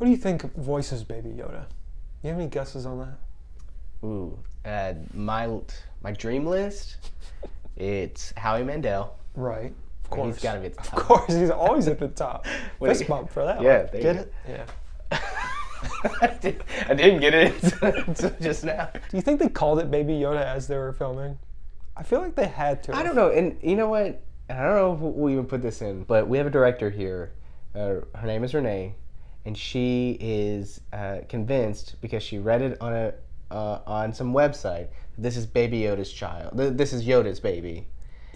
Who do you think voices Baby Yoda? You have any guesses on that? Ooh, my dream list. It's Howie Mandel. Right. Of course. He's got to be at the top. Of course, he's always at the top. Fist bump for that Yeah, one. there Get you it? Yeah. I didn't get it until just now. Do you think they called it Baby Yoda as they were filming? I feel like they had to. I don't know, and you know what? I don't know if we'll even put this in, but we have a director here. Her name is Renee, and she is convinced because she read it on some website. This is Baby Yoda's child. This is Yoda's baby.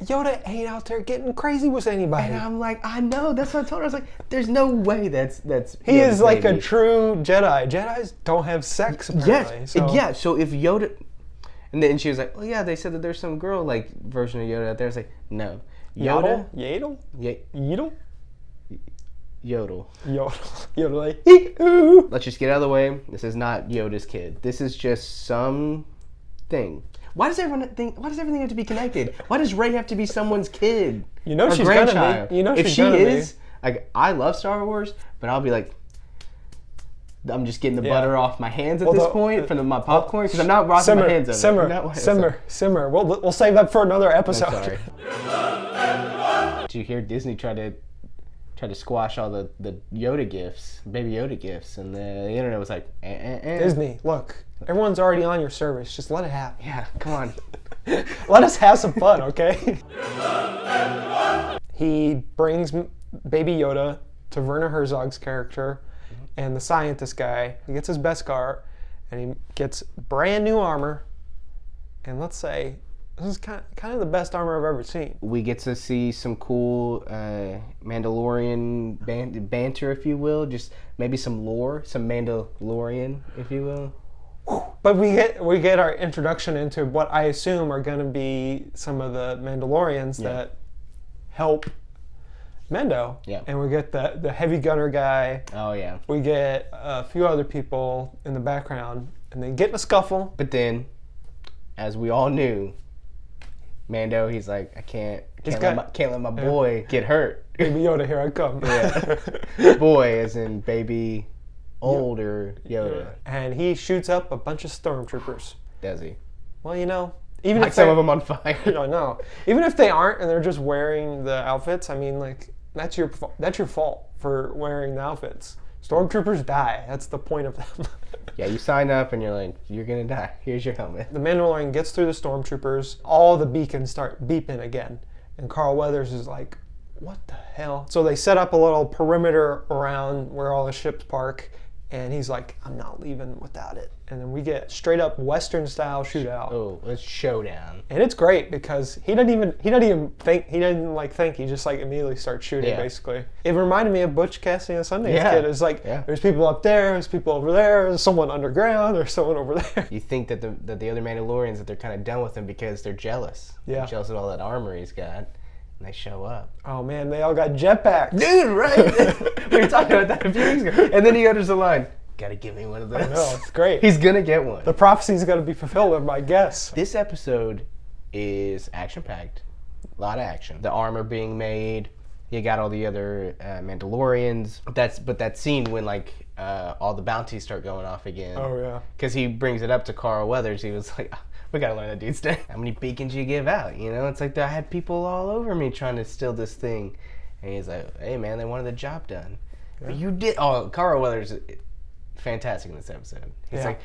Yoda ain't out there getting crazy with anybody. And I'm like, I know. That's what I told her. I was like, there's no way that's. He Yoda's is like baby. a true Jedi. Jedis don't have sex, apparently. Yes. So. Yeah. So if Yoda, and then she was like, oh yeah, they said that there's some girl like version of Yoda out there. I was like, no. Yoda. Yodel? Yodel. Yodel. Yodel like, hee-hoo. Let's just get out of the way. This is not Yoda's kid. This is just some thing. Why does everything have to be connected? Why does Rey have to be someone's kid? You know or she's grandchild? gonna be. You know if she's she gonna is, like, I love Star Wars, but I'll be like, I'm just getting the butter off my hands at this point from my popcorn because I'm not washing my hands of it. Simmer. We'll save that for another episode. I'm sorry. Did you hear Disney try to squash all the Yoda gifts, Baby Yoda gifts, and the internet was like, Disney, look, everyone's already on your service. Just let it happen. Yeah, come on. Let us have some fun, okay? He brings Baby Yoda to Werner Herzog's character and the scientist guy. He gets his Beskar, and he gets brand new armor. And let's say this is kind of the best armor I've ever seen. We get to see some cool Mandalorian banter, if you will. Just maybe some lore, some Mandalorian, if you will. But we get our introduction into what I assume are going to be some of the Mandalorians that help Mando. Yeah. And we get the heavy gunner guy. Oh, yeah. We get a few other people in the background, and they get in a scuffle. But then, as we all knew, Mando, he's like, I can't let my boy get hurt. Baby Yoda, here I come. Yeah. Boy, as in baby, older Yoda. And he shoots up a bunch of stormtroopers. Does he? Well, you know, even like if some of them on fire. I know. Even if they aren't and they're just wearing the outfits, I mean, like, that's your fault for wearing the outfits. Stormtroopers die. That's the point of them. Yeah, you sign up and you're like, you're gonna die. Here's your helmet. The Mandalorian gets through the stormtroopers. All the beacons start beeping again. And Carl Weathers is like, what the hell? So they set up a little perimeter around where all the ships park. And he's like, I'm not leaving without it. And then we get straight up Western style shootout. Oh, it's showdown. And it's great because he doesn't even think. He just like immediately starts shooting. Basically, it reminded me of Butch Cassidy and Sundance Kid. It's like there's people up there, there's people over there, there's someone underground, there's someone over there. You think that the other Mandalorians, that they're kind of done with him because they're jealous. Yeah, they're jealous of all that armor he's got. And they show up. Oh man, they all got jetpacks. Dude, right? We were talking about that a few weeks ago. And then he utters the line, gotta give me one of those. I know, it's great. He's gonna get one. The prophecy's gonna be fulfilled, my guess. This episode is action-packed. A lot of action. The armor being made. You got all the other Mandalorians. But that scene when like all the bounties start going off again. Oh yeah. Because he brings it up to Carl Weathers. He was like, we gotta learn that dude's name. How many beacons you give out? You know, it's like I had people all over me trying to steal this thing. And he's like, hey man, they wanted the job done. Yeah. But you did. Oh, Carl Weathers, fantastic in this episode.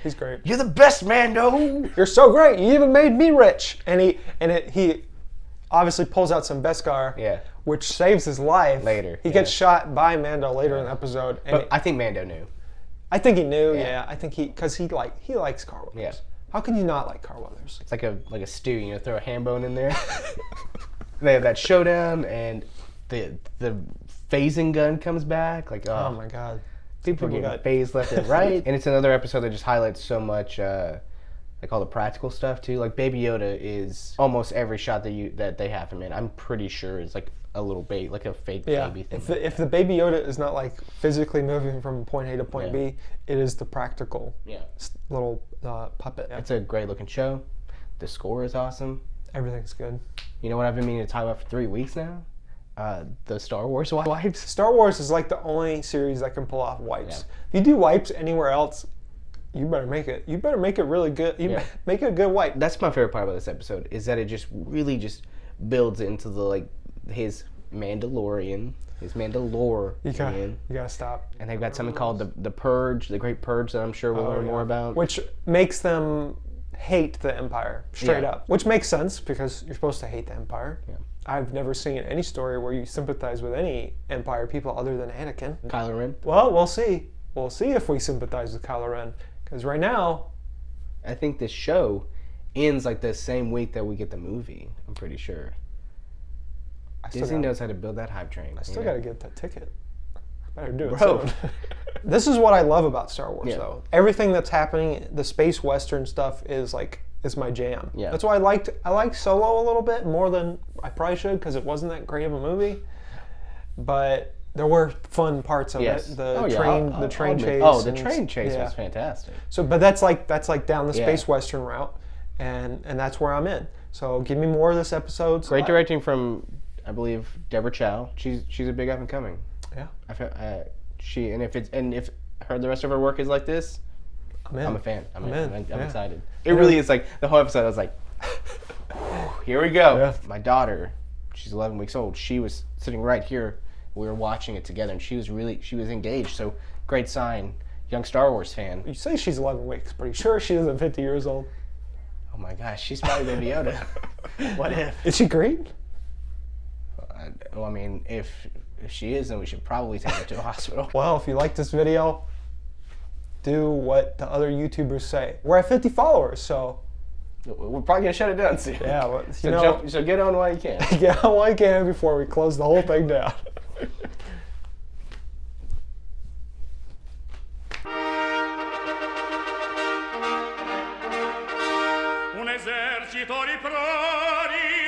He's great. You're the best, Mando. You're so great. You even made me rich. And he obviously pulls out some Beskar. Yeah. Which saves his life. Later. He gets shot by Mando later in the episode. And but I think Mando knew. I think he knew. Yeah. I think because he likes Carl Weathers. Yeah. How can you not like Carl Weathers? It's like a stew. You know, throw a ham bone in there. They have that showdown, and the phasing gun comes back. Like, oh my god, people get phased left and right. And it's another episode that just highlights so much, like all the practical stuff too. Like Baby Yoda is almost every shot that they have him in. I'm pretty sure is like a little baby, like a fake baby thing. If the Baby Yoda is not like physically moving from point A to point B, it is the practical little puppet. Yeah. It's a great looking show. The score is awesome. Everything's good. You know what I've been meaning to talk about for 3 weeks now? the Star Wars wipes. Star Wars is like the only series that can pull off wipes. Yeah. If you do wipes anywhere else, you better make it. You better make it really good. Make it a good wipe. That's my favorite part about this episode is that it just really just builds into the like his Mandalorian, his Mandalore. You gotta stop. And they've got something called the Purge, the Great Purge that I'm sure we'll learn more about. Which makes them hate the Empire straight up. Which makes sense because you're supposed to hate the Empire. Yeah. I've never seen any story where you sympathize with any Empire people other than Anakin. Kylo Ren. Well, we'll see. We'll see if we sympathize with Kylo Ren. Because right now, I think this show ends like the same week that we get the movie. I'm pretty sure. Disney knows how to build that hype train. I still got to get that ticket. I better do it Bro. soon. This is what I love about Star Wars, though. Everything that's happening, the space western stuff is my jam. Yeah. That's why I liked Solo a little bit more than I probably should because it wasn't that great of a movie. But there were fun parts of it. The train chase. Oh, the train chase was fantastic. So, but that's like down the space western route, and that's where I'm in. So give me more of this episode. Great directing from, I believe, Deborah Chow. She's a big up and coming. Yeah. If the rest of her work is like this, I'm in. I'm a fan. I'm excited. It Yeah. really is like the whole episode. I was like, here we go. Yeah. My daughter, she's 11 weeks old. She was sitting right here. We were watching it together, and she was engaged. So great sign, young Star Wars fan. You say she's 11 weeks, but are you sure she isn't 50 years old? Oh my gosh, she's probably Baby Yoda. What if? Is she great? Well, I mean, if she is, then we should probably take her to a hospital. Well, if you like this video, do what the other YouTubers say. We're at 50 followers, so We're probably gonna shut it down soon. yeah. But, So get on while you can. get on while you can before we close the whole thing down. Un esercito di prodi